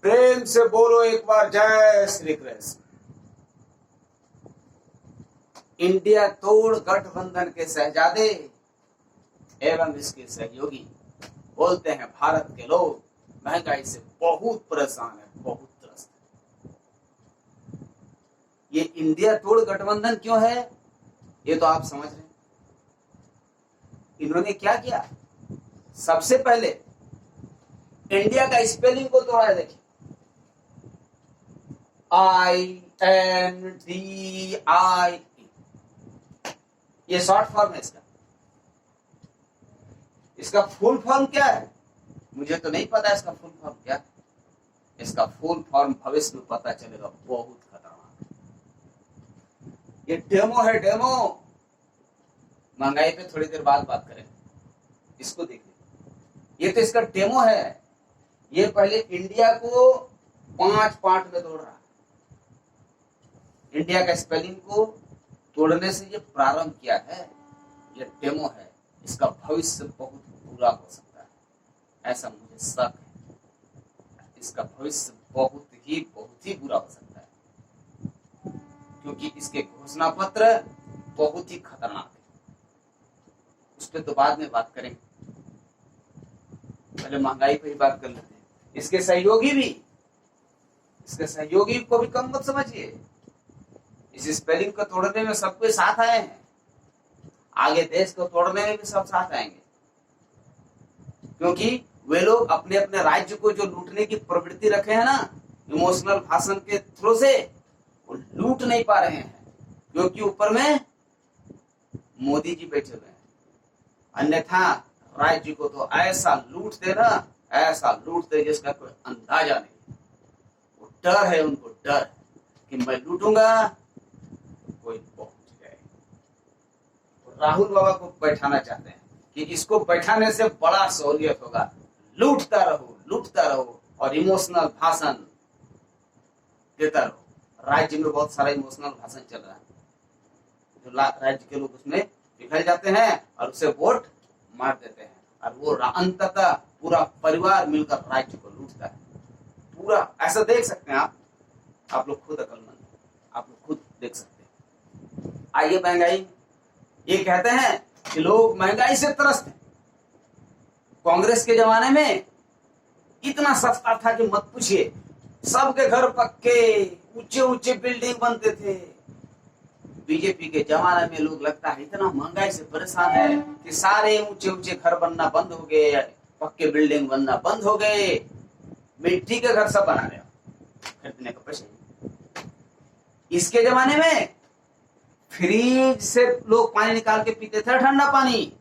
प्रेम से बोलो एक बार जय श्री कृष्ण। इंडिया तोड़ गठबंधन के शहजादे एवं इसके सहयोगी बोलते हैं भारत के लोग महंगाई से बहुत परेशान है, बहुत त्रस्त है। ये इंडिया तोड़ गठबंधन क्यों है ये तो आप समझ रहे हैं। इन्होंने क्या किया, सबसे पहले इंडिया का स्पेलिंग को तोड़ा है। देखिए INDIE, ये शॉर्ट फॉर्म है इसका। इसका फुल फॉर्म क्या है मुझे तो नहीं पता इसका फुल फॉर्म क्या है। इसका फुल फॉर्म भविष्य में पता चलेगा, बहुत खतरनाक। ये डेमो है, डेमो। महंगाई पे थोड़ी देर बाद बात करें, इसको देखिए। ये तो इसका डेमो है। ये पहले इंडिया को 5 पार्ट में तोड़ रहा है। इंडिया का स्पेलिंग को तोड़ने से ये प्रारंभ किया है। ये डेमो है, इसका भविष्य बहुत बुरा हो सकता है, ऐसा मुझे शक है। इसका भविष्य बहुत ही बुरा हो सकता है, क्योंकि इसके घोषणा पत्र बहुत ही खतरनाक है। उस पर तो बाद में बात करेंगे, पहले महंगाई पर ही बात कर लेते हैं। इसके सहयोगी को भी कम मत समझिए। इस स्पेलिंग को तोड़ने में सबके साथ आए हैं, आगे देश को तोड़ने में भी सब साथ आएंगे, क्योंकि वे लोग अपने अपने राज्य को जो लूटने की प्रवृत्ति रखे हैं ना, इमोशनल भाषण के थ्रू से, वो लूट नहीं पा रहे हैं, क्योंकि ऊपर में मोदी जी बैठे हुए हैं। अन्यथा राज्य को तो ऐसा लूट देना, ऐसा लूट दे जिसका कोई अंदाजा नहीं। वो डर है, उनको डर है कि मैं लूटूंगा कोई पहुंच जाए। तो राहुल बाबा को बैठाना चाहते हैं कि इसको बैठाने से बड़ा सहूलियत होगा। लूटता रहो और इमोशनल भाषण देता रहो। राज्य में बहुत सारा इमोशनल भाषण चल रहा है, जो राज्य के लोग उसमें पिघल जाते हैं और उसे वोट मार देते हैं, और वो अंततः पूरा परिवार मिलकर राज्य को लूटता है पूरा। ऐसा देख सकते हैं आप लोग खुद अकलमंद हैं, आप लोग खुद देख सकते हैं। आइए महंगाई, ये कहते हैं कि लोग महंगाई से त्रस्त हैं। कांग्रेस के जमाने में इतना सस्ता था कि मत पूछिए। सबके घर पक्के ऊंचे ऊंचे बिल्डिंग बनते थे। बीजेपी के जमाने में लोग लगता है इतना महंगाई से परेशान है कि सारे ऊंचे ऊंचे घर बनना बंद हो गए, पक्के बिल्डिंग बनना बंद हो गए, मिट्टी के घर सब बना रहे हो, खरीदने का पैसा। इसके जमाने में फ्रिज से लोग पानी निकाल के पीते थे, ठंडा पानी।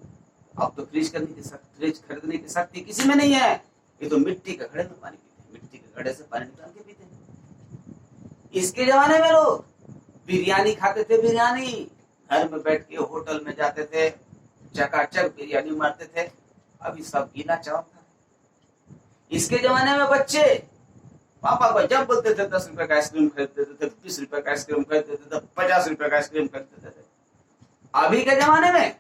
अब तो फ्रिज खरीदने की शक्ति किसी में नहीं है। ये तो मिट्टी के घड़े में पानी पीते हैं, मिट्टी के घड़े से पानी निकाल के पीते हैं। इसके जमाने में लोग बिरयानी खाते थे, बिरयानी घर में बैठ के होटल में जाते थे, चकाचक बिरयानी मारते थे। अभी सब गीला चावल था। इसके जमाने में बच्चे पापा को जब बोलते थे 10 रुपए का आइसक्रीम खरीद देते थे, 20 रुपए का आइसक्रीम खरीद देते थे, 50 रुपए का आइसक्रीम खरीद देते थे। अभी के जमाने में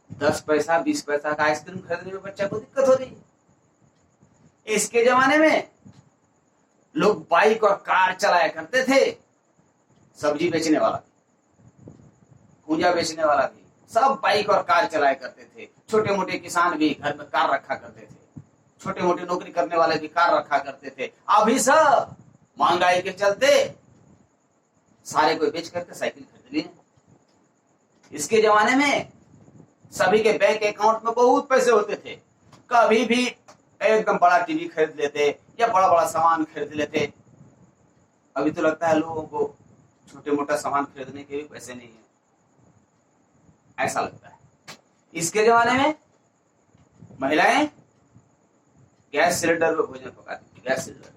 10 पैसा 20 पैसा का आइसक्रीम खरीदने में बच्चा को दिक्कत हो रही है। इसके जमाने में लोग बाइक और कार चलाया करते थे। सब्जी बेचने वाला भी, भूजा बेचने वाला भी, सब बाइक और कार चलाया करते थे। छोटे मोटे किसान भी घर में कार रखा करते थे, छोटे मोटे नौकरी करने वाले भी कार रखा करते थे। अभी सब महंगाई के चलते सारे को बेच करके साइकिल खरीद लिए। इसके जमाने में सभी के बैंक अकाउंट में बहुत पैसे होते थे, कभी भी एकदम बड़ा टीवी खरीद लेते या बड़ा बड़ा सामान खरीद लेते। अभी तो लगता है लोगों को छोटे मोटा सामान खरीदने के भी पैसे नहीं है, ऐसा लगता है। इसके जमाने में महिलाएं गैस सिलेंडर में भोजन पकाती थी, गैस सिलेंडर।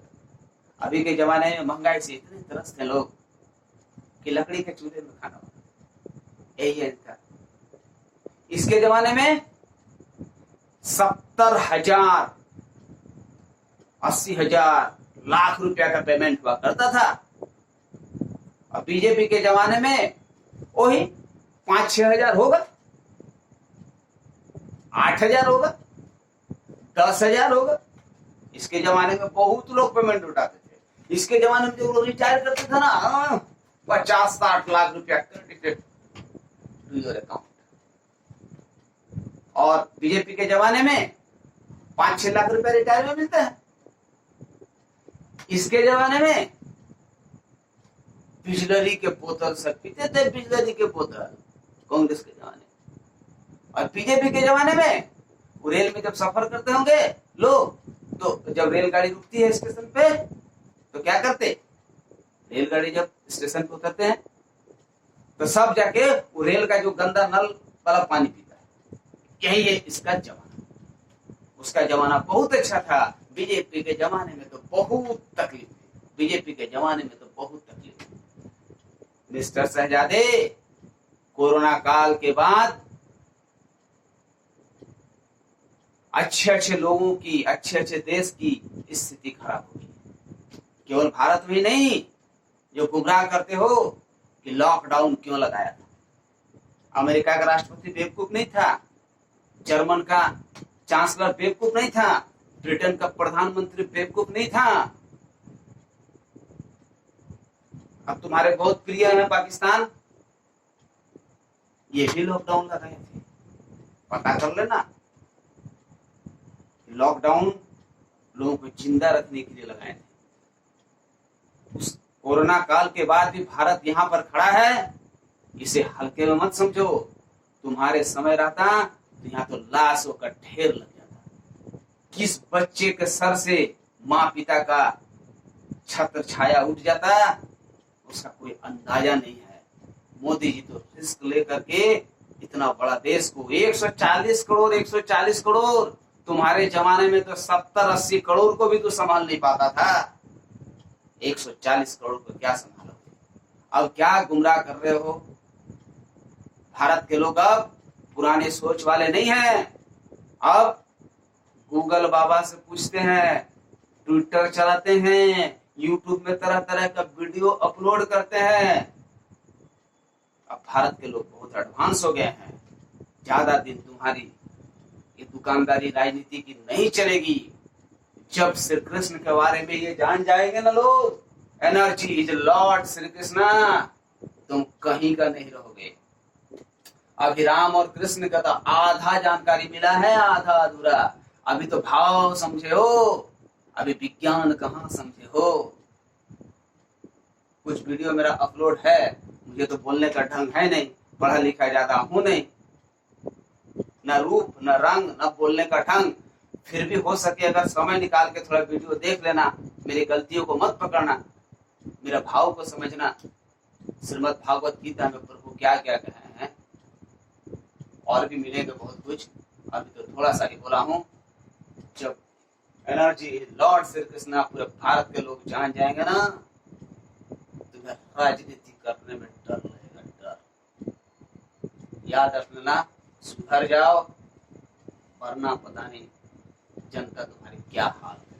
अभी के जमाने में महंगाई से इतने त्रस्त हैं लोग कि लकड़ी के चूल्हे में खाना बनाते, यही है इनका। इसके जमाने में 70,000 80,000 लाख रुपया का पेमेंट हुआ करता था। और बीजेपी के जमाने में वही 5-6 हजार होगा, 8 हजार होगा, 10 हजार होगा। इसके जमाने में बहुत लोग पेमेंट उठाते थे। इसके जमाने में जो लोग रिटायर करते थे ना, 50-60 लाख रुपया क्रेडिटेड टू योर अकाउंट। और बीजेपी के जमाने में 5-6 लाख रुपया रिटायर में मिलता है। इसके जमाने में बिजलरी के बोतल सब पीते थे, बिजलरी के बोतल कांग्रेस के जमाने में। और बीजेपी के जमाने में वो रेल में जब सफर करते होंगे लोग, तो जब रेलगाड़ी रुकती है स्टेशन पे तो क्या करते, रेलगाड़ी जब स्टेशन पे उतरते हैं तो सब जाके वो रेल का जो गंदा नल वाला पानी पीता है। यही है इसका जमाना। उसका जमाना बहुत अच्छा था। बीजेपी के जमाने में तो बहुत तकलीफ थी, बीजेपी के जमाने में तो बहुत तकलीफ थी। मिस्टर शहजादे, कोरोना काल के बाद अच्छे लोगों की, अच्छे देश की स्थिति खराब होगी। केवल भारत में नहीं, जो गुमराह करते हो कि लॉकडाउन क्यों लगाया था। अमेरिका का राष्ट्रपति बेवकूफ नहीं था, जर्मन का चांसलर बेवकूफ नहीं था, ब्रिटेन का प्रधानमंत्री बेवकूफ नहीं था। अब तुम्हारे बहुत प्रिय है पाकिस्तान, ये भी लॉकडाउन लगाए थे। पता कर लेना, लॉकडाउन लोगों को जिंदा रखने के लिए लगाए थे। उस कोरोना काल के बाद भी भारत यहाँ पर खड़ा है, इसे हल्के में मत समझो। तुम्हारे समय रहता तो यहाँ तो लाशों का ढेर लग जाता। किस बच्चे के सर से माँ पिता का छत्र छाया उठ जाता, उसका कोई अंदाजा नहीं है। मोदी जी तो रिस्क लेकर के इतना बड़ा देश को 140 करोड़, तुम्हारे जमाने में तो 70-80 करोड़ को भी तो संभाल नहीं पाता था। 140 करोड़ को क्या संभालोगे? अब क्या गुमराह कर रहे हो? भारत के लोग अब पुराने सोच वाले नहीं हैं। अब गूगल बाबा से पूछते हैं, ट्विटर चलाते हैं, यूट्यूब में तरह तरह का वीडियो अपलोड करते हैं। अब भारत के लोग बहुत एडवांस हो गए हैं। ज्यादा दिन तुम्हारी ये दुकानदारी राजनीति की नहीं चलेगी। जब श्री कृष्ण के बारे में ये जान जाएंगे ना लोग, energy is Lord Shri Krishna, तुम कहीं का नहीं रहोगे। अभी राम और कृष्ण का तो आधा जानकारी मिला है, आधा अधूरा। अभी तो भाव समझे हो, अभी विज्ञान कहाँ समझे हो। कुछ वीडियो मेरा अपलोड है, मुझे तो बोलने का ढंग है नहीं, पढ़ा लिखा ज्यादा हूं नहीं, न रूप न रंग न बोलने का ढंग। फिर भी हो सके अगर समय निकाल के थोड़ा वीडियो देख लेना, मेरी गलतियों को मत पकड़ना, मेरा भाव को समझना। श्रीमद् भागवत गीता में प्रभु क्या क्या कहे हैं, और भी मिलेगा बहुत कुछ, अभी तो थोड़ा सा ही बोला हूँ। जब एनर्जी लॉर्ड श्री कृष्ण पूरे भारत के लोग जान जाएंगे ना, तुम्हें राजनीति करने में डर लगेगा, डर। याद रखना, सुधर जाओ, वरना पता नहीं जनता तुम्हारी क्या हाल है।